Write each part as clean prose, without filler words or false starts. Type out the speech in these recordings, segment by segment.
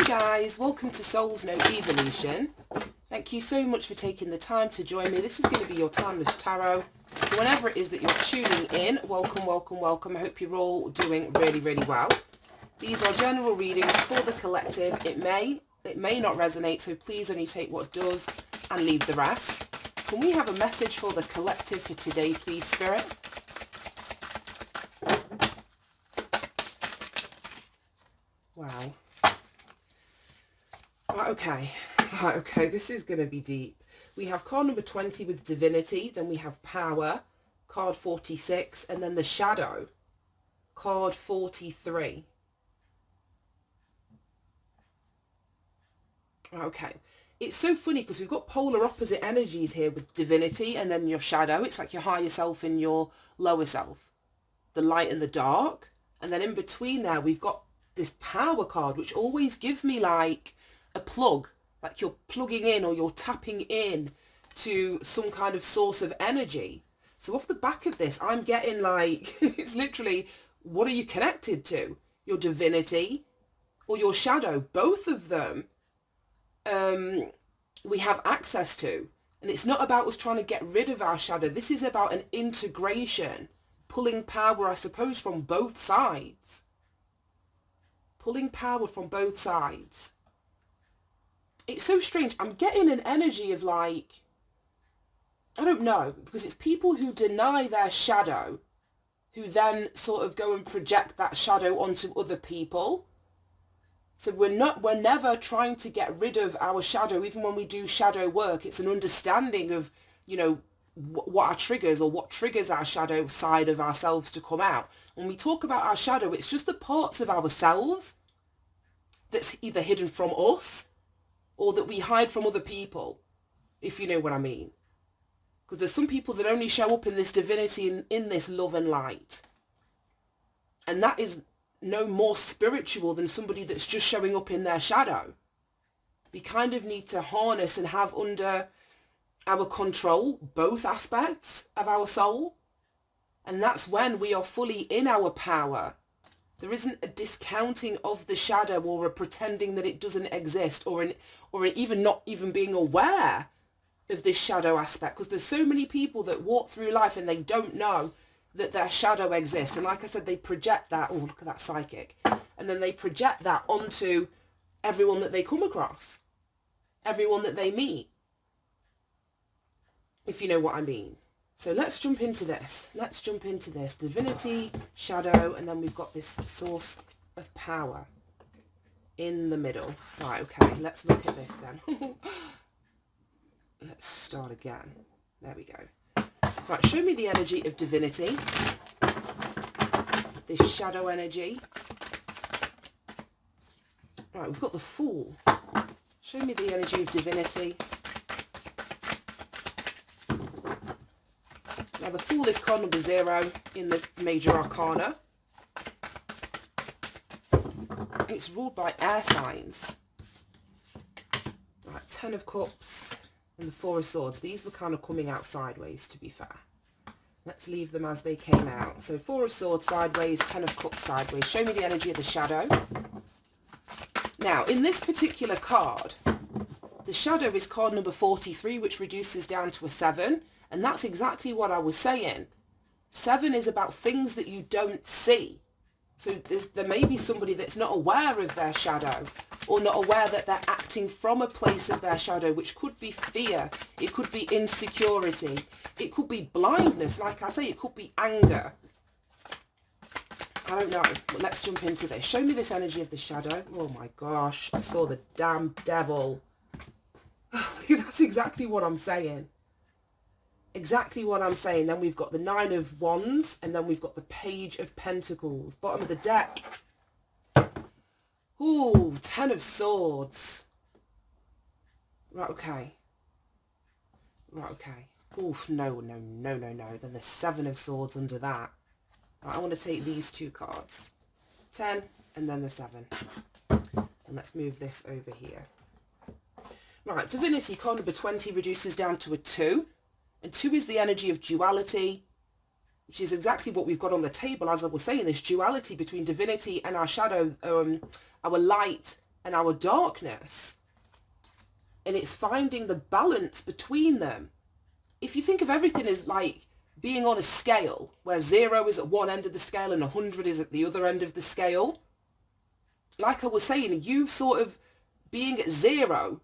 guys, welcome to Soul's Note Evolution. Thank you so much for taking the time to join me. This is going to be your Timeless Tarot. Whenever it is that you're tuning in, welcome, welcome, welcome. I hope you're all doing really, really well. These are general readings for the collective. It may not resonate, so please only take what does and leave the rest. Can we have a message for the collective for today, please, Spirit? Wow. Right, okay, this is going to be deep. We have card number 20 with Divinity, then we have Power, card 46, and then the Shadow, card 43. Okay, it's so funny because we've got polar opposite energies here with Divinity and then your Shadow. It's like your higher self and your lower self, the light and the dark. And then in between there, we've got this Power card, which always gives me like a plug, like you're plugging in or you're tapping in to some kind of source of energy. So off the back of this, I'm getting like, it's literally, what are you connected to? Your divinity or your shadow? Both of them we have access to. And it's not about us trying to get rid of our shadow. This is about an integration, pulling power, I suppose, from both sides. Pulling power from both sides. It's so strange. I'm getting an energy of like, I don't know, because it's people who deny their shadow, who then sort of go and project that shadow onto other people. So we're never trying to get rid of our shadow. Even when we do shadow work, it's an understanding of, you know, what our triggers or what triggers our shadow side of ourselves to come out. When we talk about our shadow, it's just the parts of ourselves that's either hidden from us or that we hide from other people, if you know what I mean. Because there's some people that only show up in this divinity, in this love and light. And that is no more spiritual than somebody that's just showing up in their shadow. We kind of need to harness and have under our control both aspects of our soul. And that's when we are fully in our power. There isn't a discounting of the shadow or a pretending that it doesn't exist or even not even being aware of this shadow aspect, because there's so many people that walk through life and they don't know that their shadow exists. And like I said, they project that, oh, look at that psychic, and then they project that onto everyone that they come across, everyone that they meet, if you know what I mean. So let's jump into this. Let's jump into this. Divinity, shadow, and then we've got this source of power in the middle. Right, okay, let's look at this then. Let's start again. There we go. Right, show me the energy of divinity. This shadow energy. Right, we've got the Fool. Show me the energy of divinity. Now the Fool is card number 0 in the Major Arcana. It's ruled by air signs. Right, 10 of Cups and the 4 of Swords. These were kind of coming out sideways, to be fair. Let's leave them as they came out. So 4 of Swords sideways, 10 of Cups sideways. Show me the energy of the shadow. Now, in this particular card, the shadow is card number 43, which reduces down to a 7. And that's exactly what I was saying. 7 is about things that you don't see. So there may be somebody that's not aware of their shadow, or not aware that they're acting from a place of their shadow, which could be fear, it could be insecurity, it could be blindness, like I say, it could be anger. I don't know, but let's jump into this. Show me this energy of the shadow. Oh my gosh, I saw the damn devil. That's exactly what I'm saying. Exactly what I'm saying. Then we've got the 9 of Wands, and then we've got the Page of Pentacles. Bottom of the deck. Ooh, 10 of Swords. Right, okay. Right, okay. Oof, no. Then the 7 of Swords under that. Right, I want to take these 2 cards. 10, and then the 7. And let's move this over here. Right, Divinity, card number 20 reduces down to a 2. And 2 is the energy of duality, which is exactly what we've got on the table, as I was saying, this duality between divinity and our shadow, our light and our darkness. And it's finding the balance between them. If you think of everything as like being on a scale where 0 is at one end of the scale and 100 is at the other end of the scale, like I was saying, you sort of being at 0,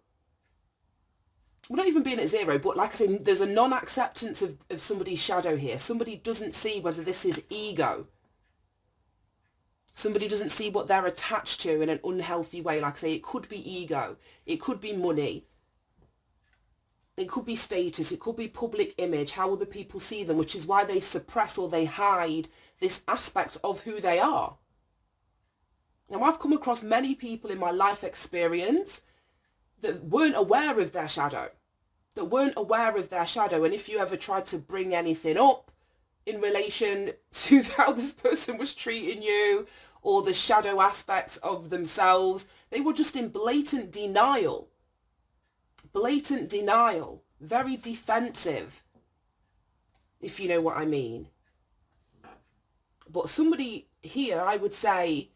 well, not even being at 0, but like I say, there's a non-acceptance of somebody's shadow here. Somebody doesn't see whether this is ego. Somebody doesn't see what they're attached to in an unhealthy way. Like I say, it could be ego. It could be money. It could be status. It could be public image, how other people see them, which is why they suppress or they hide this aspect of who they are. Now, I've come across many people in my life experience that weren't aware of their shadow. And if you ever tried to bring anything up in relation to how this person was treating you or the shadow aspects of themselves, they were just in blatant denial, very defensive, if you know what I mean. But somebody here, I would say,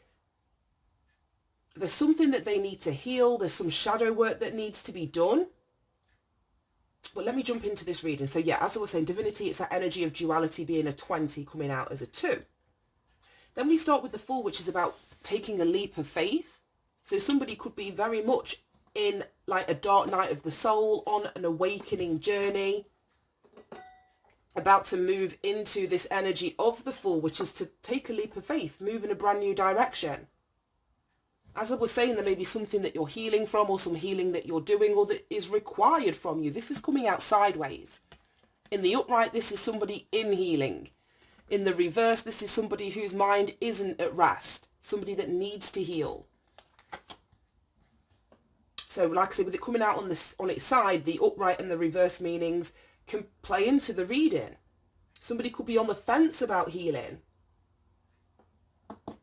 there's something that they need to heal. There's some shadow work that needs to be done. But let me jump into this reading. So yeah, as I was saying, divinity, it's that energy of duality being a 20 coming out as a 2. Then we start with the Fool, which is about taking a leap of faith. So somebody could be very much in like a dark night of the soul, on an awakening journey, about to move into this energy of the Fool, which is to take a leap of faith, move in a brand new direction. As I was saying, there may be something that you're healing from, or some healing that you're doing, or that is required from you. This is coming out sideways. In the upright, this is somebody in healing. In the reverse, this is somebody whose mind isn't at rest, somebody that needs to heal. So like I said, with it coming out on its side, the upright and the reverse meanings can play into the reading. Somebody could be on the fence about healing.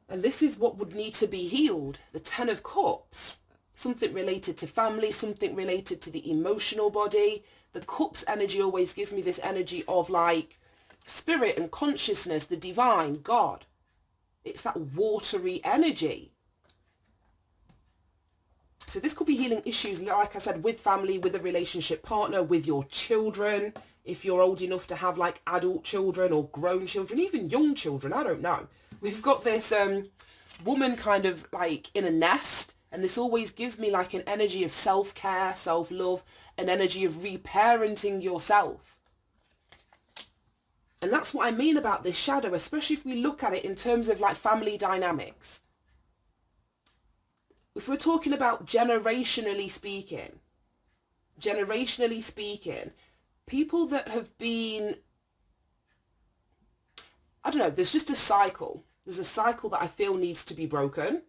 And this is what would need to be healed. The 10 of Cups. Something related to family, something related to the emotional body. The Cups energy always gives me this energy of like spirit and consciousness, the divine, God. It's that watery energy. So this could be healing issues, like I said, with family, with a relationship partner, with your children. If you're old enough to have like adult children or grown children, even young children, I don't know. We've got this woman kind of like in a nest, and this always gives me like an energy of self-care, self-love, an energy of reparenting yourself. And that's what I mean about this shadow, especially if we look at it in terms of like family dynamics. If we're talking about generationally speaking, people that have been, I don't know, there's just a cycle. There's a cycle that I feel needs to be broken.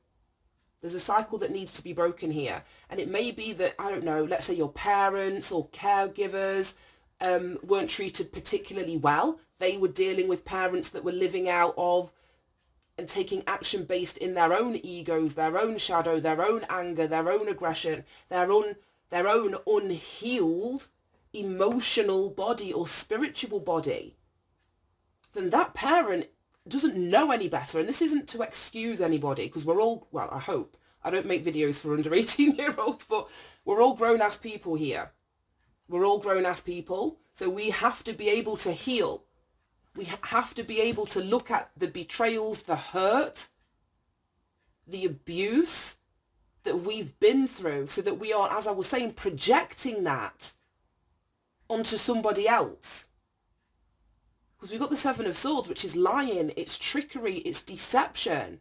There's a cycle that needs to be broken here. And it may be that, I don't know, let's say your parents or caregivers weren't treated particularly well. They were dealing with parents that were living out of and taking action based in their own egos, their own shadow, their own anger, their own aggression, their own unhealed emotional body or spiritual body. Then that parent doesn't know any better. And this isn't to excuse anybody, because we're all, well, I hope, I don't make videos for under 18-year-olds, but we're all grown-ass people here. We're all grown-ass people. So we have to be able to heal. We have to be able to look at the betrayals, the hurt, the abuse that we've been through, so that we are, as I was saying, projecting that onto somebody else. Because we've got the 7 of Swords, which is lying, it's trickery, it's deception.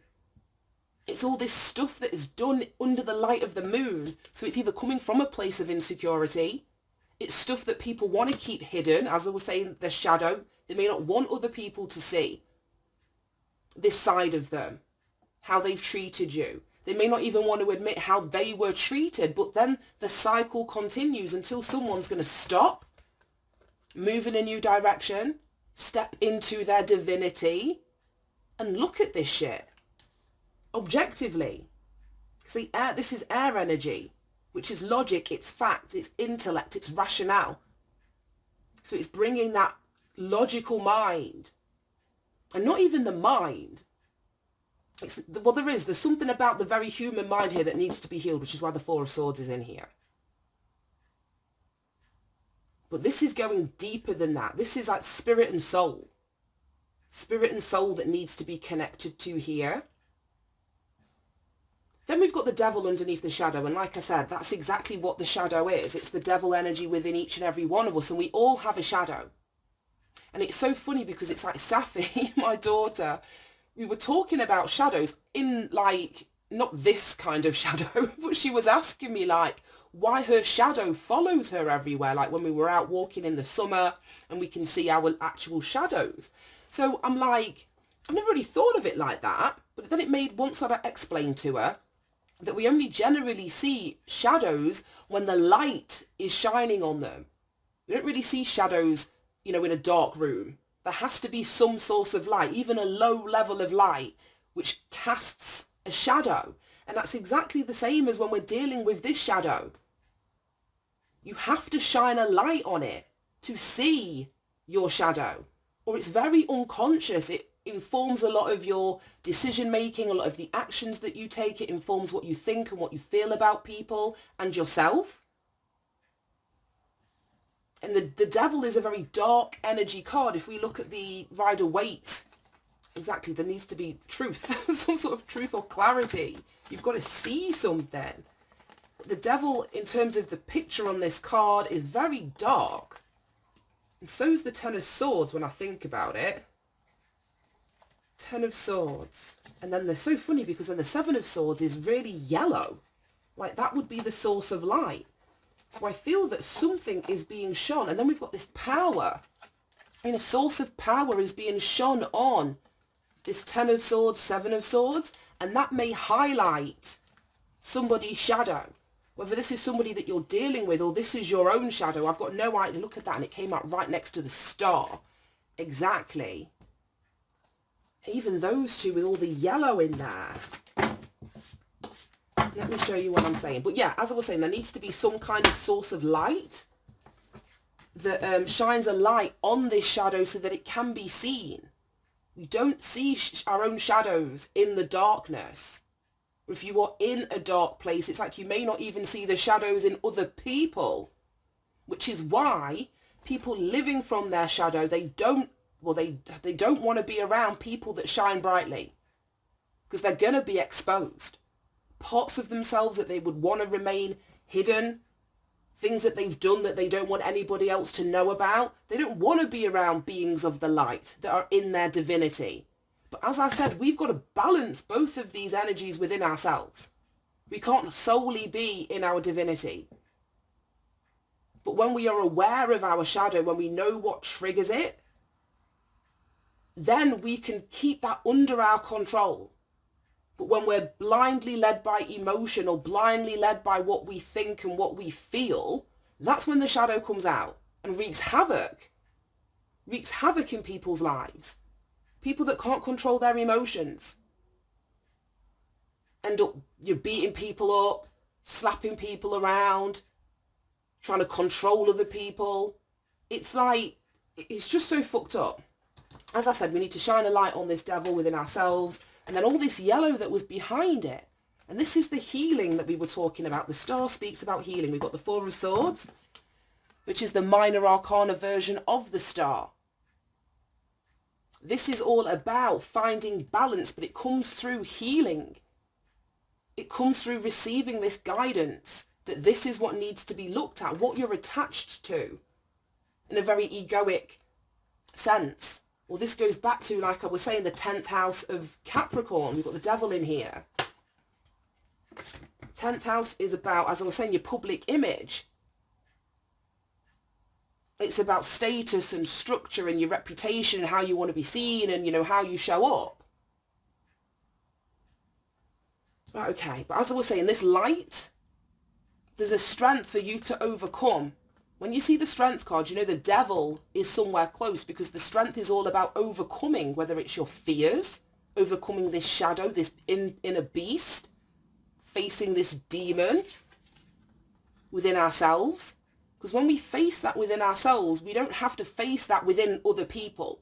It's all this stuff that is done under the light of the moon. So it's either coming from a place of insecurity, it's stuff that people want to keep hidden, as I was saying, the shadow. They may not want other people to see this side of them, how they've treated you. They may not even want to admit how they were treated, but then the cycle continues until someone's going to stop, move in a new direction, step into their divinity, and look at this shit objectively. See, this is air energy, which is logic, it's fact, it's intellect, it's rationale. So it's bringing that logical mind, and not even the mind, Well, there's something about the very human mind here that needs to be healed, which is why the Four of Swords is in here. But this is going deeper than that. This is like spirit and soul. Spirit and soul that needs to be connected to here. Then we've got the devil underneath the shadow. And like I said, that's exactly what the shadow is. It's the devil energy within each and every one of us. And we all have a shadow. And it's so funny because it's like Safi, my daughter, we were talking about shadows in like, not this kind of shadow, but she was asking me like, why her shadow follows her everywhere, like when we were out walking in the summer and we can see our actual shadows. So I'm like, I've never really thought of it like that, but then it made, once I explained to her that we only generally see shadows when the light is shining on them. We don't really see shadows, you know, in a dark room. There has to be some source of light, even a low level of light, which casts a shadow. And that's exactly the same as when we're dealing with this shadow. You have to shine a light on it to see your shadow, or it's very unconscious. It informs a lot of your decision making, a lot of the actions that you take. It informs what you think and what you feel about people and yourself. And the devil is a very dark energy card. If we look at the Rider-Waite, exactly, there needs to be truth, some sort of truth or clarity. You've got to see something. The devil, in terms of the picture on this card, is very dark. And so is the Ten of Swords when I think about it. Ten of Swords. And then they're so funny because then the Seven of Swords is really yellow. Like that would be the source of light. So I feel that something is being shone. And then we've got this power. I mean, a source of power is being shone on this Ten of Swords, Seven of Swords. And that may highlight somebody's shadow. Whether this is somebody that you're dealing with or this is your own shadow, I've got no idea. Look at that, and it came out right next to the star. Exactly. Even those two with all the yellow in there. Let me show you what I'm saying. But yeah, as I was saying, there needs to be some kind of source of light that shines a light on this shadow so that it can be seen. We don't see our own shadows in the darkness. If you are in a dark place, it's like you may not even see the shadows in other people, which is why people living from their shadow, they don't want to be around people that shine brightly because they're going to be exposed. Parts of themselves that they would want to remain hidden, things that they've done that they don't want anybody else to know about. They don't want to be around beings of the light that are in their divinity. But as I said, we've got to balance both of these energies within ourselves. We can't solely be in our divinity. But when we are aware of our shadow, when we know what triggers it, then we can keep that under our control. But when we're blindly led by emotion or blindly led by what we think and what we feel, that's when the shadow comes out and wreaks havoc in people's lives. People that can't control their emotions end up, you're beating people up, slapping people around, trying to control other people. It's like, it's just so fucked up. As I said, we need to shine a light on this devil within ourselves, and then all this yellow that was behind it. And this is the healing that we were talking about. The star speaks about healing. We've got the Four of Swords, which is the minor arcana version of the star. This is all about finding balance, but it comes through healing. It comes through receiving this guidance that this is what needs to be looked at, what you're attached to in a very egoic sense. Well, this goes back to, like I was saying, the 10th house of Capricorn. We've got the devil in here. 10th house is about, as I was saying, your public image. It's about status and structure and your reputation and how you want to be seen and, you know, how you show up. Right, okay, but as I was saying, this light, there's a strength for you to overcome. When you see the strength card, you know the devil is somewhere close because the strength is all about overcoming, whether it's your fears, overcoming this shadow, this inner beast, facing this demon within ourselves. Because when we face that within ourselves, we don't have to face that within other people.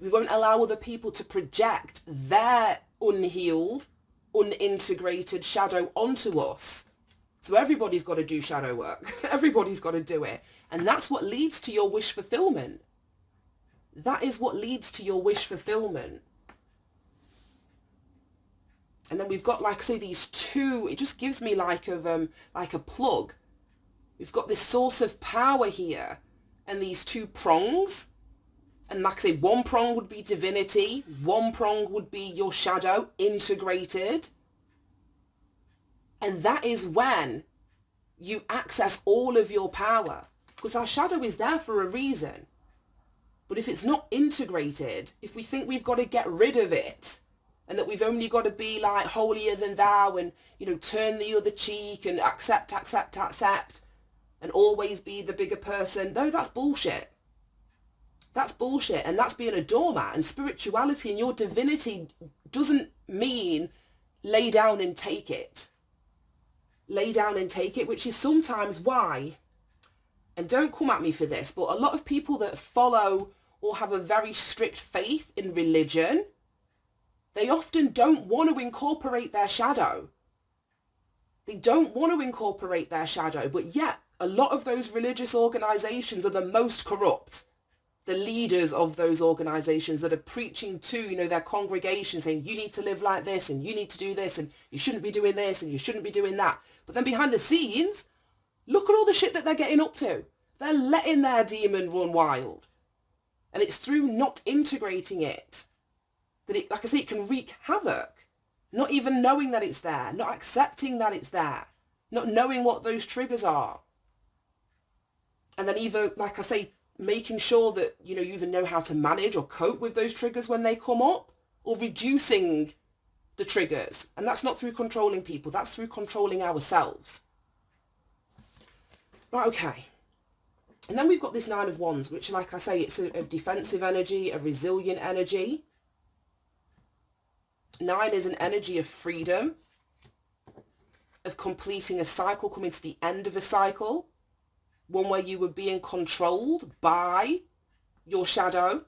We won't allow other people to project their unhealed, unintegrated shadow onto us. So everybody's got to do shadow work. Everybody's got to do it. And that's what leads to your wish fulfillment. That is what leads to your wish fulfillment. And then we've got, like I say, these two, it just gives me like a plug. We've got this source of power here and these two prongs. And like I say, one prong would be divinity, one prong would be your shadow integrated. And that is when you access all of your power. Because our shadow is there for a reason. But if it's not integrated, if we think we've got to get rid of it, and that we've only got to be like holier than thou and, you know, turn the other cheek and accept, and always be the bigger person, no, that's bullshit. That's bullshit, and that's being a doormat. And spirituality and your divinity doesn't mean lay down and take it. Lay down and take it, which is sometimes why, and don't come at me for this, but a lot of people that follow or have a very strict faith in religion, they often don't want to incorporate their shadow. They don't want to incorporate their shadow, but yet a lot of those religious organizations are the most corrupt. The leaders of those organizations that are preaching to, you know, their congregation, saying you need to live like this and you need to do this and you shouldn't be doing this and you shouldn't be doing that. But then behind the scenes, look at all the shit that they're getting up to. They're letting their demon run wild. And it's through not integrating it that it, like I say, it can wreak havoc. Not even knowing that it's there, not accepting that it's there, not knowing what those triggers are. And then either, like I say, making sure that, you know, you even know how to manage or cope with those triggers when they come up, or reducing the triggers. And that's not through controlling people, that's through controlling ourselves. Right, okay. And then we've got this Nine of Wands, which, like I say, it's a defensive energy, a resilient energy. 9 is an energy of freedom, of completing a cycle, coming to the end of a cycle. One where you were being controlled by your shadow.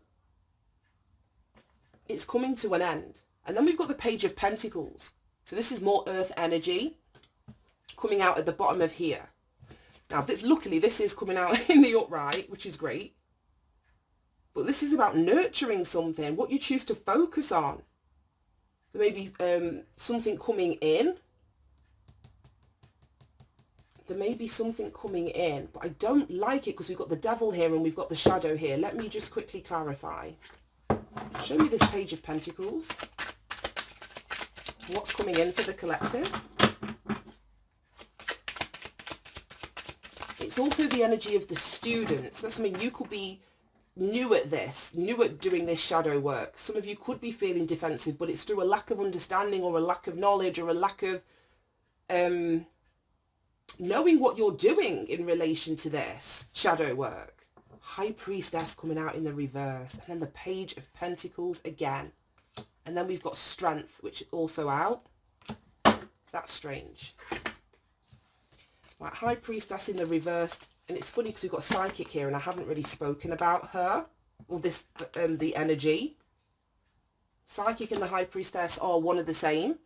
It's coming to an end. And then we've got the Page of Pentacles. So this is more earth energy coming out at the bottom of here. Now, luckily, this is coming out in the upright, which is great. But this is about nurturing something, what you choose to focus on. There may be something coming in. There may be something coming in, but I don't like it because we've got the Devil here and we've got the shadow here. Let me just quickly clarify. Show me this Page of Pentacles. What's coming in for the collective? It's also the energy of the students. That's something you could be new at this, new at doing this shadow work. Some of you could be feeling defensive, but it's through a lack of understanding or a lack of knowledge or a lack of knowing what you're doing in relation to this shadow work. High Priestess coming out in the reverse, and then the Page of Pentacles again. And then we've got Strength, which is also out. That's strange. Right, High Priestess in the reverse. And it's funny because we've got Psychic here and I haven't really spoken about her. Or this, the energy. Psychic and the High Priestess are one of the same.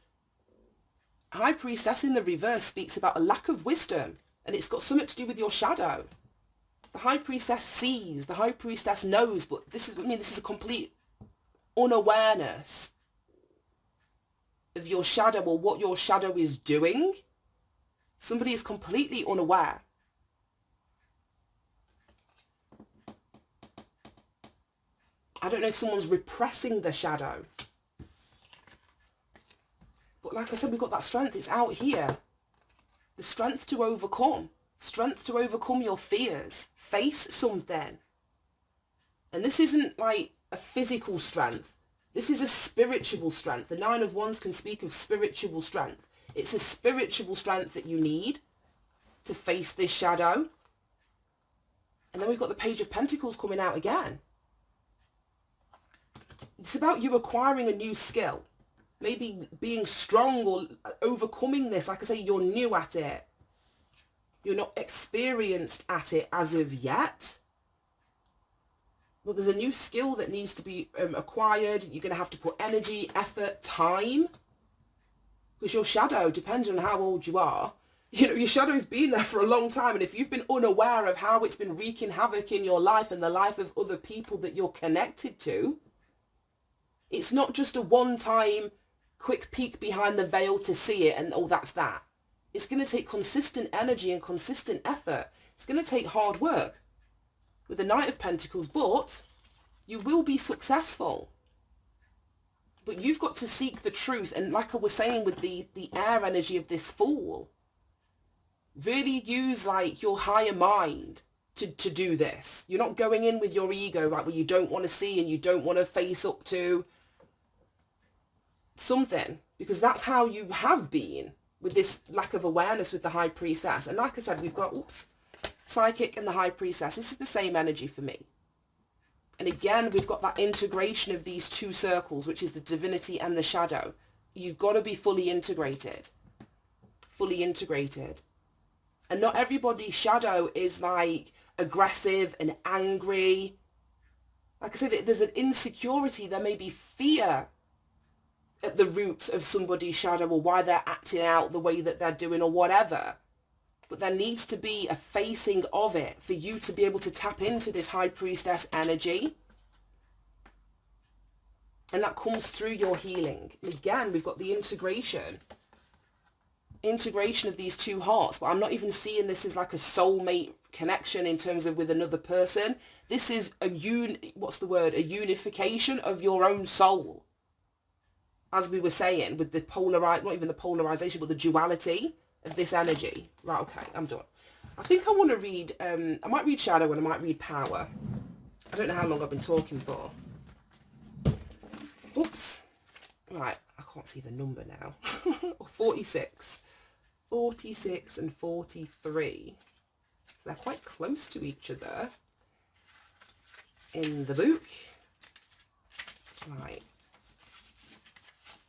High Priestess in the reverse speaks about a lack of wisdom. And it's got something to do with your shadow. The High Priestess sees, the High Priestess knows, but this is a complete unawareness of your shadow or what your shadow is doing. Somebody is completely unaware. I don't know if someone's repressing the shadow. But like I said, we've got that strength. It's out here. The strength to overcome. Strength to overcome your fears. Face something. And this isn't like a physical strength. This is a spiritual strength. The Nine of Wands can speak of spiritual strength. It's a spiritual strength that you need to face this shadow. And then we've got the Page of Pentacles coming out again. It's about you acquiring a new skill. Maybe being strong or overcoming this. Like I say, you're new at it. You're not experienced at it as of yet. But there's a new skill that needs to be acquired. You're going to have to put energy, effort, time. Because your shadow, depending on how old you are, you know, your shadow's been there for a long time. And if you've been unaware of how it's been wreaking havoc in your life and the life of other people that you're connected to, it's not just a one-time quick peek behind the veil to see it and, oh, that's that. It's going to take consistent energy and consistent effort. It's going to take hard work with the Knight of Pentacles, but you will be successful. But you've got to seek the truth. And like I was saying with the air energy of this Fool, really use like your higher mind to do this. You're not going in with your ego, like what you don't want to see and you don't want to face up to something, because that's how you have been with this lack of awareness with the High Priestess. And like I said, we've got, Psychic and the High Priestess. This is the same energy for me. And again, we've got that integration of these two circles, which is the divinity and the shadow. You've got to be fully integrated. Fully integrated. And not everybody's shadow is like aggressive and angry. Like I said, there's an insecurity. There may be fear at the root of somebody's shadow, or why they're acting out the way that they're doing or whatever. But there needs to be a facing of it for you to be able to tap into this High Priestess energy. And that comes through your healing. And again, we've got the integration of these two hearts. But I'm not even seeing this as like a soulmate connection in terms of with another person. This is a unification of your own soul. As we were saying, with the not even the polarization, but the duality of this energy. Right, okay, I'm done. I think I want to read, I might read Shadow and I might read Power. I don't know how long I've been talking for. Oops. Right, I can't see the number now. 46. 46 and 43. So they're quite close to each other in the book. Right.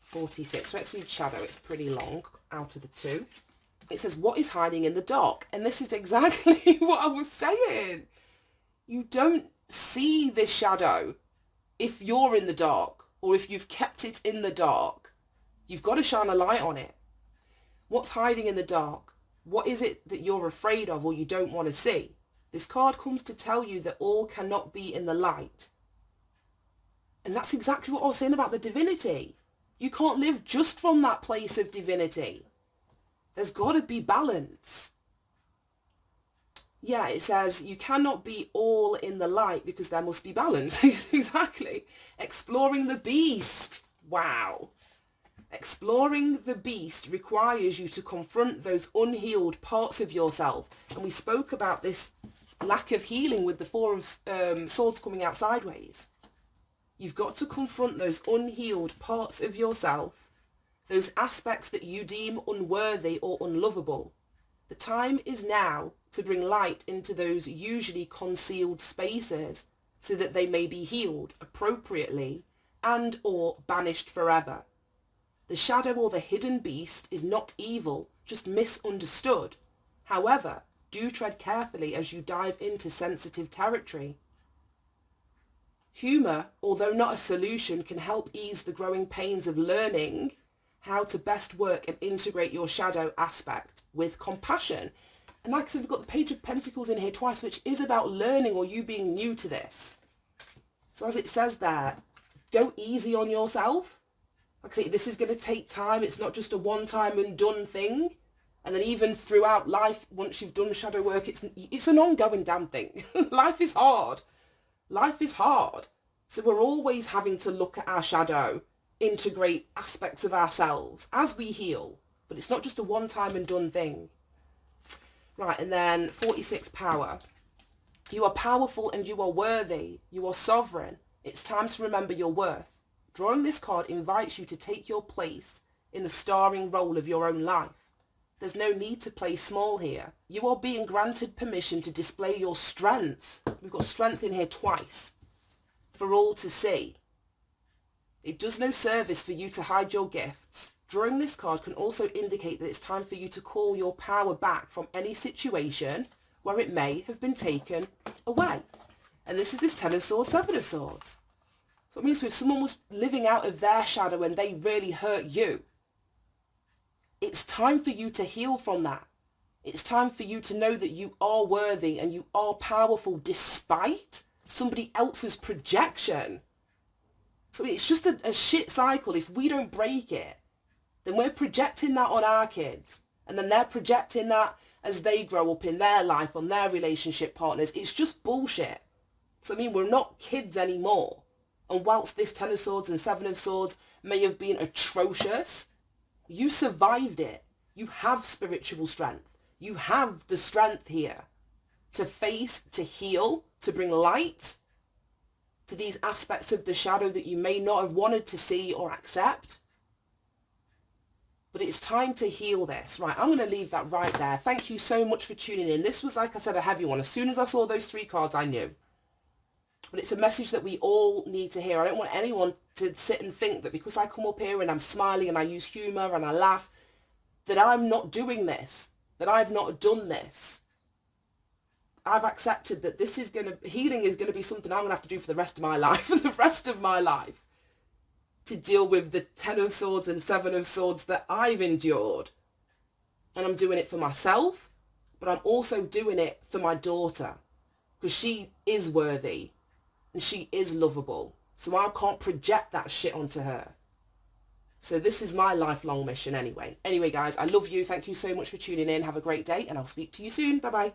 46. Let's read Shadow. It's pretty long out of the two. It says, what is hiding in the dark? And this is exactly what I was saying. You don't see this shadow if you're in the dark, or if you've kept it in the dark. You've got to shine a light on it. What's hiding in the dark? What is it that you're afraid of or you don't want to see? This card comes to tell you that all cannot be in the light. And that's exactly what I was saying about the divinity. You can't live just from that place of divinity. There's got to be balance. Yeah, it says you cannot be all in the light because there must be balance. Exactly. Exploring the beast. Wow. Exploring the beast requires you to confront those unhealed parts of yourself. And we spoke about this lack of healing with the Four of Swords coming out sideways. You've got to confront those unhealed parts of yourself, those aspects that you deem unworthy or unlovable. The time is now to bring light into those usually concealed spaces so that they may be healed appropriately and or banished forever. The shadow or the hidden beast is not evil, just misunderstood. However, do tread carefully as you dive into sensitive territory. Humour, although not a solution, can help ease the growing pains of learning how to best work and integrate your shadow aspect with compassion. And like I said, we've got the Page of Pentacles in here twice, which is about learning or you being new to this. So as it says there, go easy on yourself. Like I say, this is going to take time. It's not just a one-time and done thing. And then even throughout life, once you've done shadow work, it's an ongoing damn thing. Life is hard. Life is hard. So we're always having to look at our shadow, integrate aspects of ourselves as we heal. But it's not just a one-time and done thing. Right, and then 46 Power. You are powerful and you are worthy. You are sovereign. It's time to remember your worth. Drawing this card invites you to take your place in the starring role of your own life. There's no need to play small here. You are being granted permission to display your strengths. We've got strength in here twice for all to see. It does no service for you to hide your gifts. Drawing this card can also indicate that it's time for you to call your power back from any situation where it may have been taken away. And And this is this Ten of Swords, Seven of Swords. So it means if someone was living out of their shadow and they really hurt you, it's time for you to heal from that. It's time for you to know that you are worthy and you are powerful despite somebody else's projection. So it's just a shit cycle. If we don't break it, then we're projecting that on our kids. And then they're projecting that as they grow up in their life, on their relationship partners. It's just bullshit. So I mean, we're not kids anymore. And whilst this Ten of Swords and Seven of Swords may have been atrocious, you survived it. You have spiritual strength. You have the strength here to face, to heal, to bring light to these aspects of the shadow that you may not have wanted to see or accept. But it's time to heal this. Right, I'm going to leave that right there. Thank you so much for tuning in. This was, like I said, a heavy one. As soon as I saw those 3 cards, I knew. But it's a message that we all need to hear. I don't want anyone to sit and think that because I come up here and I'm smiling and I use humour and I laugh, that I'm not doing this, that I've not done this. I've accepted that this is healing is going to be something I'm going to have to do for the rest of my life, for the rest of my life, to deal with the Ten of Swords and Seven of Swords that I've endured. And I'm doing it for myself, but I'm also doing it for my daughter, because she is worthy and she is lovable. So I can't project that shit onto her. So this is my lifelong mission anyway. Anyway, guys, I love you. Thank you so much for tuning in. Have a great day and I'll speak to you soon. Bye-bye.